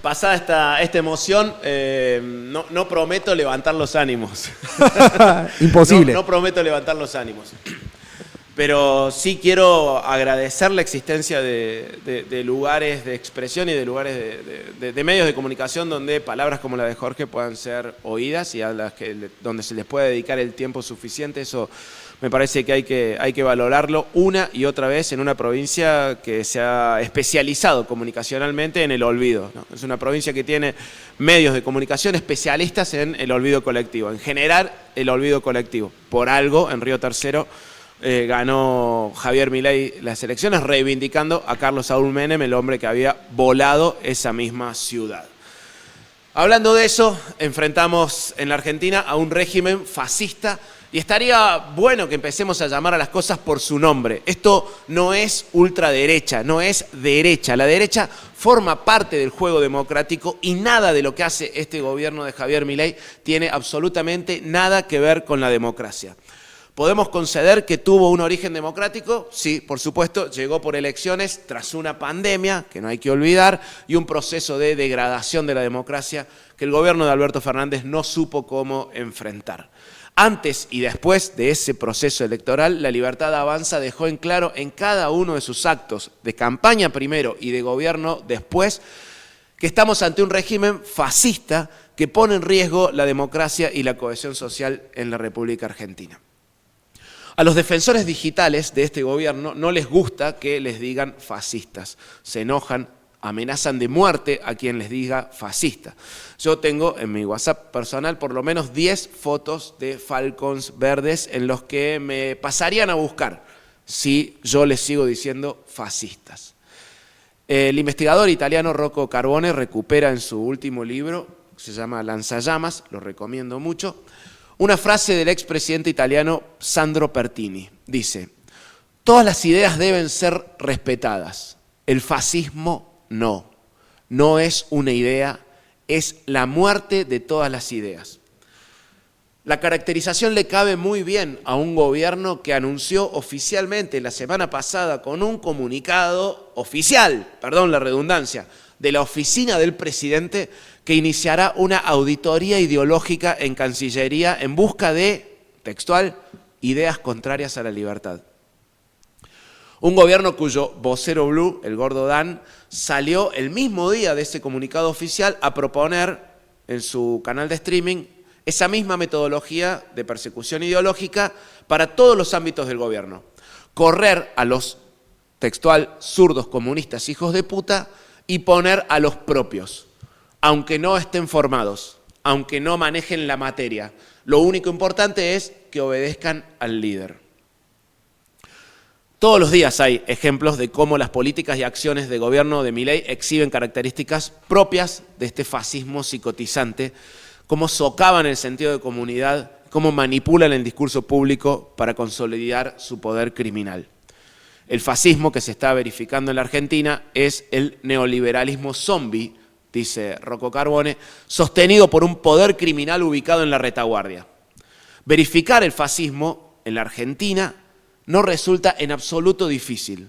pasada esta emoción, no prometo levantar los ánimos. Imposible. No prometo levantar los ánimos. Pero sí quiero agradecer la existencia de lugares de expresión y de lugares de medios de comunicación donde palabras como la de Jorge puedan ser oídas y donde se les pueda dedicar el tiempo suficiente. Eso me parece que hay que valorarlo una y otra vez en una provincia que se ha especializado comunicacionalmente en el olvido, ¿no? Es una provincia que tiene medios de comunicación especialistas en el olvido colectivo, en generar el olvido colectivo. Por algo, en Río Tercero, ganó Javier Milei las elecciones reivindicando a Carlos Saúl Menem, el hombre que había volado esa misma ciudad. Hablando de eso, enfrentamos en la Argentina a un régimen fascista y estaría bueno que empecemos a llamar a las cosas por su nombre. Esto no es ultraderecha, no es derecha. La derecha forma parte del juego democrático y nada de lo que hace este gobierno de Javier Milei tiene absolutamente nada que ver con la democracia. ¿Podemos conceder que tuvo un origen democrático? Sí, por supuesto, llegó por elecciones tras una pandemia, que no hay que olvidar, y un proceso de degradación de la democracia que el gobierno de Alberto Fernández no supo cómo enfrentar. Antes y después de ese proceso electoral, La Libertad Avanza dejó en claro en cada uno de sus actos, de campaña primero y de gobierno después, que estamos ante un régimen fascista que pone en riesgo la democracia y la cohesión social en la República Argentina. A los defensores digitales de este gobierno no les gusta que les digan fascistas. Se enojan, amenazan de muerte a quien les diga fascista. Yo tengo en mi WhatsApp personal por lo menos 10 fotos de Falcons verdes en los que me pasarían a buscar si yo les sigo diciendo fascistas. El investigador italiano Rocco Carbone recupera en su último libro, se llama Lanzallamas, lo recomiendo mucho, una frase del expresidente italiano Sandro Pertini. Dice: todas las ideas deben ser respetadas, el fascismo no. No es una idea, es la muerte de todas las ideas. La caracterización le cabe muy bien a un gobierno que anunció oficialmente la semana pasada con un comunicado oficial, perdón la redundancia, de la oficina del presidente, que iniciará una auditoría ideológica en Cancillería en busca de, textual, ideas contrarias a la libertad. Un gobierno cuyo vocero blue, el gordo Dan, salió el mismo día de ese comunicado oficial a proponer en su canal de streaming esa misma metodología de persecución ideológica para todos los ámbitos del gobierno. Correr a los, textual, zurdos comunistas hijos de puta y poner a los propios, aunque no estén formados, aunque no manejen la materia. Lo único importante es que obedezcan al líder. Todos los días hay ejemplos de cómo las políticas y acciones de gobierno de Milei exhiben características propias de este fascismo psicotizante, cómo socavan el sentido de comunidad, cómo manipulan el discurso público para consolidar su poder criminal. El fascismo que se está verificando en la Argentina es el neoliberalismo zombie, dice Rocco Carbone, sostenido por un poder criminal ubicado en la retaguardia. Verificar el fascismo en la Argentina no resulta en absoluto difícil.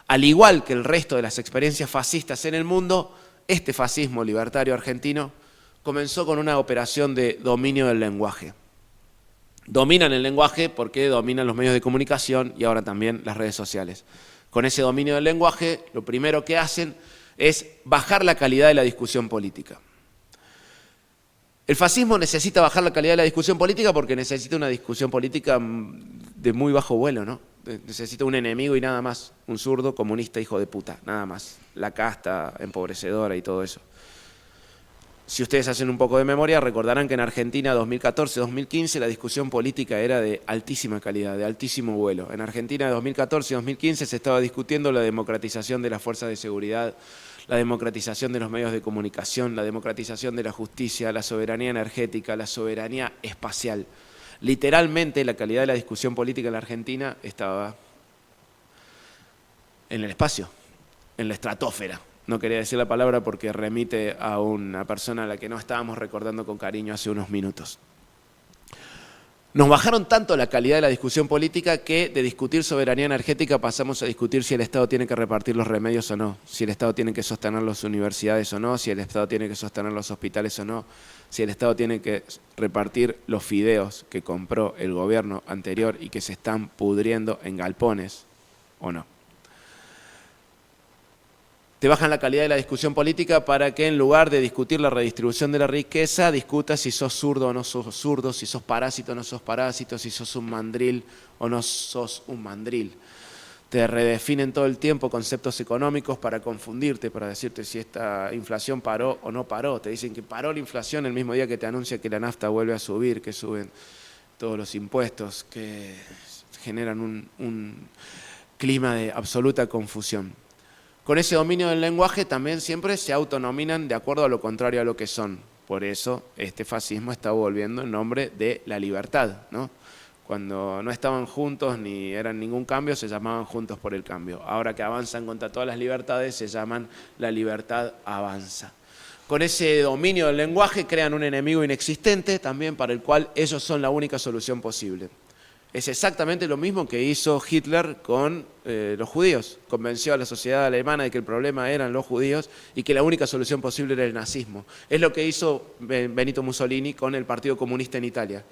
Al igual que el resto de las experiencias fascistas en el mundo, este fascismo libertario argentino comenzó con una operación de dominio del lenguaje. Dominan el lenguaje porque dominan los medios de comunicación y ahora también las redes sociales. Con ese dominio del lenguaje, lo primero que hacen es bajar la calidad de la discusión política. El fascismo necesita bajar la calidad de la discusión política porque necesita una discusión política de muy bajo vuelo, ¿no? Necesita un enemigo y nada más, un zurdo comunista hijo de puta, nada más. La casta empobrecedora y todo eso. Si ustedes hacen un poco de memoria, recordarán que en Argentina 2014-2015 la discusión política era de altísima calidad, de altísimo vuelo. En Argentina de 2014 y 2015 se estaba discutiendo la democratización de las fuerzas de seguridad, la democratización de los medios de comunicación, la democratización de la justicia, la soberanía energética, la soberanía espacial. Literalmente la calidad de la discusión política en la Argentina estaba en el espacio, en la estratosfera. No quería decir la palabra porque remite a una persona a la que no estábamos recordando con cariño hace unos minutos. Nos bajaron tanto la calidad de la discusión política que de discutir soberanía energética pasamos a discutir si el Estado tiene que repartir los remedios o no, si el Estado tiene que sostener las universidades o no, si el Estado tiene que sostener los hospitales o no, si el Estado tiene que repartir los fideos que compró el gobierno anterior y que se están pudriendo en galpones o no. Te bajan la calidad de la discusión política para que en lugar de discutir la redistribución de la riqueza, discutas si sos zurdo o no sos zurdo, si sos parásito o no sos parásito, si sos un mandril o no sos un mandril. Te redefinen todo el tiempo conceptos económicos para confundirte, para decirte si esta inflación paró o no paró. Te dicen que paró la inflación el mismo día que te anuncia que la nafta vuelve a subir, que suben todos los impuestos, que generan un clima de absoluta confusión. Con ese dominio del lenguaje también siempre se autonominan de acuerdo a lo contrario a lo que son. Por eso este fascismo está volviendo en nombre de la libertad, ¿no? Cuando no estaban juntos ni eran ningún cambio, se llamaban Juntos por el Cambio. Ahora que avanzan contra todas las libertades, se llaman La Libertad Avanza. Con ese dominio del lenguaje crean un enemigo inexistente también para el cual ellos son la única solución posible. Es exactamente lo mismo que hizo Hitler con los judíos. Convenció a la sociedad alemana de que el problema eran los judíos y que la única solución posible era el nazismo. Es lo que hizo Benito Mussolini con el Partido Comunista en Italia.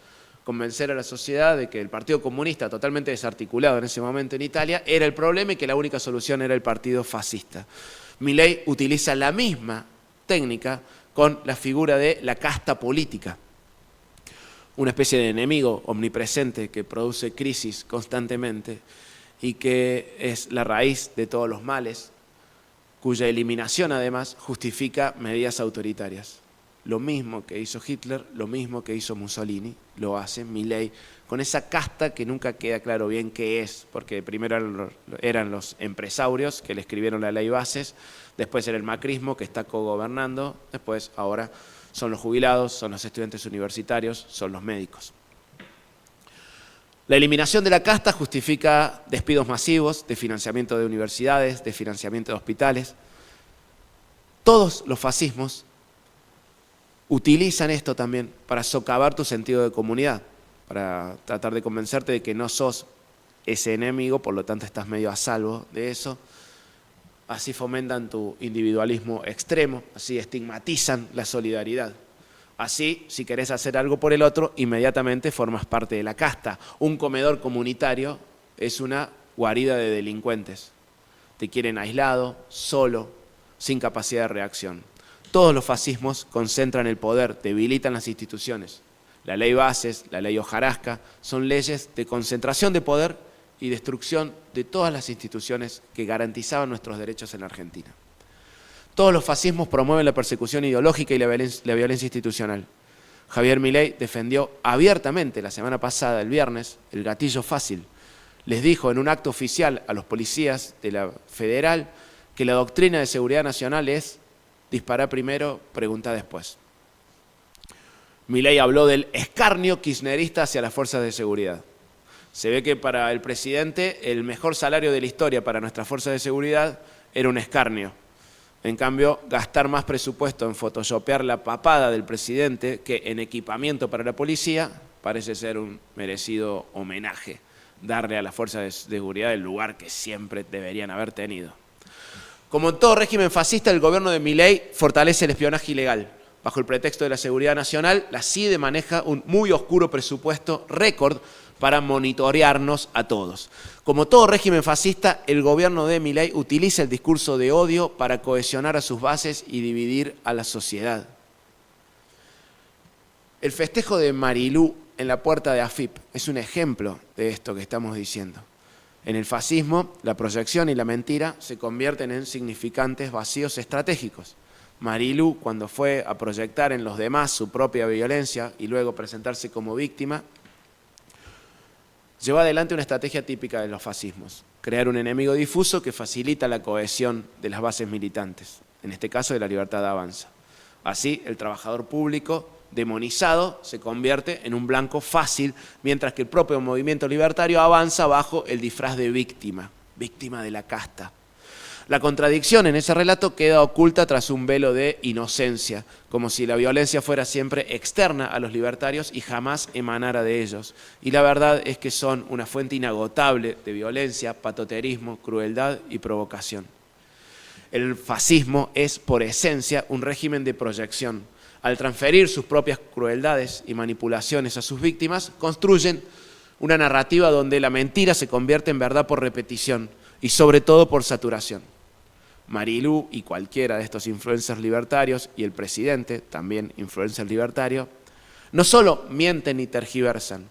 Convencer a la sociedad de que el Partido Comunista, totalmente desarticulado en ese momento en Italia, era el problema y que la única solución era el partido fascista. Milei utiliza la misma técnica con la figura de la casta política. Una especie de enemigo omnipresente que produce crisis constantemente y que es la raíz de todos los males, cuya eliminación además justifica medidas autoritarias. Lo mismo que hizo Hitler, lo mismo que hizo Mussolini, lo hace Milei, con esa casta que nunca queda claro bien qué es, porque primero eran los empresarios que le escribieron la ley bases, después era el macrismo que está cogobernando, después ahora son los jubilados, son los estudiantes universitarios, son los médicos. La eliminación de la casta justifica despidos masivos, de financiamiento de universidades, de financiamiento de hospitales. Todos los fascismos utilizan esto también para socavar tu sentido de comunidad, para tratar de convencerte de que no sos ese enemigo, por lo tanto estás medio a salvo de eso. Así fomentan tu individualismo extremo, así estigmatizan la solidaridad. Así, si querés hacer algo por el otro, inmediatamente formas parte de la casta. Un comedor comunitario es una guarida de delincuentes. Te quieren aislado, solo, sin capacidad de reacción. Todos los fascismos concentran el poder, debilitan las instituciones. La ley Bases, la ley Hojarasca, son leyes de concentración de poder y destrucción de todas las instituciones que garantizaban nuestros derechos en la Argentina. Todos los fascismos promueven la persecución ideológica y la violencia institucional. Javier Milei defendió abiertamente la semana pasada, el viernes, el gatillo fácil. Les dijo en un acto oficial a los policías de la Federal que la doctrina de seguridad nacional es disparar primero, preguntar después. Milei habló del escarnio kirchnerista hacia las fuerzas de seguridad. Se ve que para el presidente el mejor salario de la historia para nuestras fuerzas de seguridad era un escarnio. En cambio, gastar más presupuesto en photoshopear la papada del presidente que en equipamiento para la policía parece ser un merecido homenaje, darle a las fuerzas de seguridad el lugar que siempre deberían haber tenido. Como en todo régimen fascista, el gobierno de Milei fortalece el espionaje ilegal. Bajo el pretexto de la seguridad nacional, la CIDE maneja un muy oscuro presupuesto récord para monitorearnos a todos. Como todo régimen fascista, el gobierno de Milei utiliza el discurso de odio para cohesionar a sus bases y dividir a la sociedad. El festejo de Marilú en la puerta de AFIP es un ejemplo de esto que estamos diciendo. En el fascismo, la proyección y la mentira se convierten en significantes vacíos estratégicos. Marilú, cuando fue a proyectar en los demás su propia violencia y luego presentarse como víctima, llevó adelante una estrategia típica de los fascismos: crear un enemigo difuso que facilita la cohesión de las bases militantes, en este caso de la Libertad Avanza. Así, el trabajador público demonizado se convierte en un blanco fácil, mientras que el propio movimiento libertario avanza bajo el disfraz de víctima, víctima de la casta. La contradicción en ese relato queda oculta tras un velo de inocencia, como si la violencia fuera siempre externa a los libertarios y jamás emanara de ellos. Y la verdad es que son una fuente inagotable de violencia, patoterismo, crueldad y provocación. El fascismo es, por esencia, un régimen de proyección. Al transferir sus propias crueldades y manipulaciones a sus víctimas, construyen una narrativa donde la mentira se convierte en verdad por repetición y sobre todo por saturación. Marilú y cualquiera de estos influencers libertarios, y el presidente, también influencer libertario, no solo mienten y tergiversan.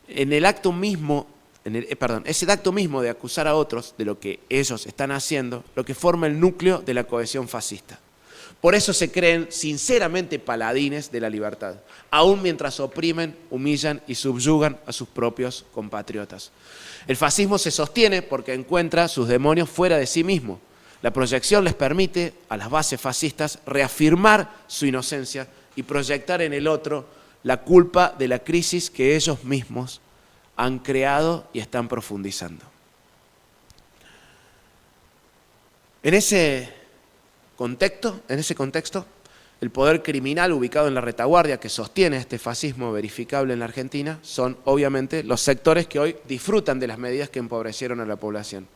En el acto mismo, es el acto mismo de acusar a otros de lo que ellos están haciendo, lo que forma el núcleo de la cohesión fascista. Por eso se creen sinceramente paladines de la libertad, aun mientras oprimen, humillan y subyugan a sus propios compatriotas. El fascismo se sostiene porque encuentra sus demonios fuera de sí mismo. La proyección les permite a las bases fascistas reafirmar su inocencia y proyectar en el otro la culpa de la crisis que ellos mismos han creado y están profundizando. En ese contexto, el poder criminal ubicado en la retaguardia que sostiene este fascismo verificable en la Argentina son, obviamente, los sectores que hoy disfrutan de las medidas que empobrecieron a la población.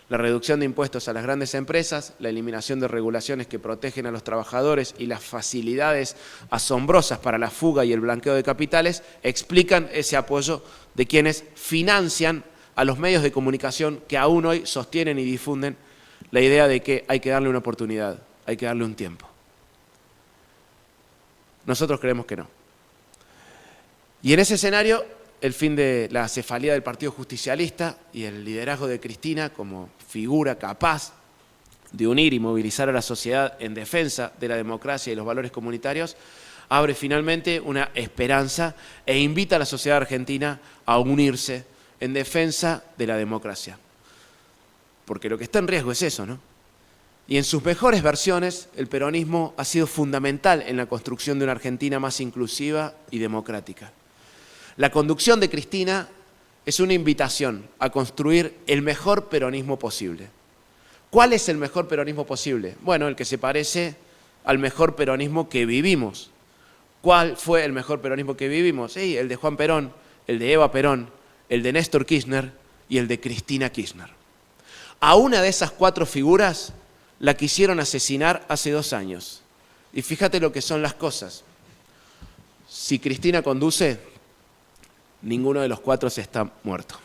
La reducción de impuestos a las grandes empresas, la eliminación de regulaciones que protegen a los trabajadores y las facilidades asombrosas para la fuga y el blanqueo de capitales explican ese apoyo de quienes financian a los medios de comunicación que aún hoy sostienen y difunden la idea de que hay que darle una oportunidad, hay que darle un tiempo. Nosotros creemos que no. Y en ese escenario, el fin de la cefalía del Partido Justicialista y el liderazgo de Cristina como figura capaz de unir y movilizar a la sociedad en defensa de la democracia y los valores comunitarios, abre finalmente una esperanza e invita a la sociedad argentina a unirse en defensa de la democracia. Porque lo que está en riesgo es eso, ¿no? Y en sus mejores versiones, el peronismo ha sido fundamental en la construcción de una Argentina más inclusiva y democrática. La conducción de Cristina es una invitación a construir el mejor peronismo posible. ¿Cuál es el mejor peronismo posible? Bueno, el que se parece al mejor peronismo que vivimos. ¿Cuál fue el mejor peronismo que vivimos? Sí, el de Juan Perón, el de Eva Perón, el de Néstor Kirchner y el de Cristina Kirchner. A una de esas 4 figuras la quisieron asesinar hace 2 años. Y fíjate lo que son las cosas. Si Cristina conduce, ninguno de los 4 está muerto.